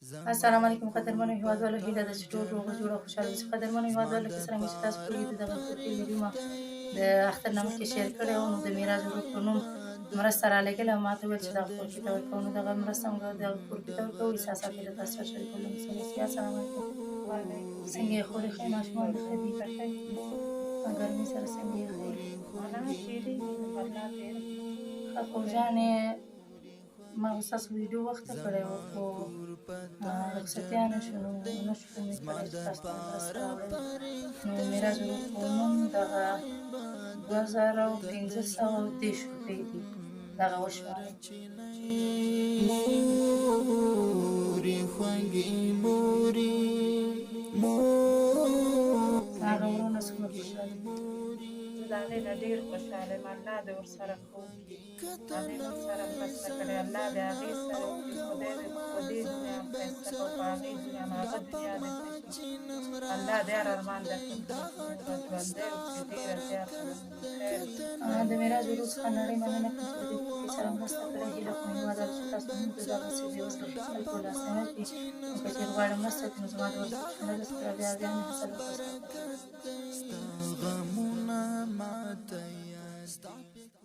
السلام علیکم قدرمنو هیوادوالو، هیله ده چې ټول روغ جوړ او خوشحاله اوسئ. قدرمنو هیوادوالو، که څرنګه چې تاسو پوهېږئ د دغه کورتۍ ویډیو ما د اختر نه مخکې شیر کړې وه، نو د معراج ورور په نوم مرسته رالېږلې وه، ما ته وویل چې دغه کورکي ته ورکوو، نو دغه مرسته موږ دغه کورکي ته ورکوو. احساسات یې له تاسو سره شریکول له موږ سره اوسئ. السلام علیکم. څنګه یې خورې ښې ماشومان دې ښه دي؟ ګرمۍ سره څنګه یې ښه یې؟ ښه پوجانې ما خو ستاسو ویډیو وخته کړی و، خو رخصتیانو شو نو نه شو مې کړی چې تاسو ته مې مرسته راوړې وه. نو معراج ورور په نوم دغه 2530 روپۍ دي، دغه وشمارئ. مورې خوږې مورې هغه وروڼه څومره خوشحاله دي؟ زه د هغې نه ډېر خوشحاله یم. الله دې ورسره ښه وکړي، هغې ورسره مرسته کړې، الله دې هغې سره وکړي. خدای دې په دې دنیا هم ښایسته کړه او په هغې دنیا هم هغه دنیا دې ښه کړي. الله دې هر ارمان درته پوره کړي، عمره ژوندی وکړي، ډېره زیاته خیر د معراج ورور څخه نړۍ مننه کوم چې په دې کورکۍ سره مرسته کړې. هیله کوم هیوادوالو چې تاسو هم د دغسې بېوزلو خلکو لاسنیوی کوئ. نو که چېرې غواړئ مرسته وکړئ نو زما د واتساپ چینل سره بیا مې هڅه ده تاسو ته غمونه ماته یاد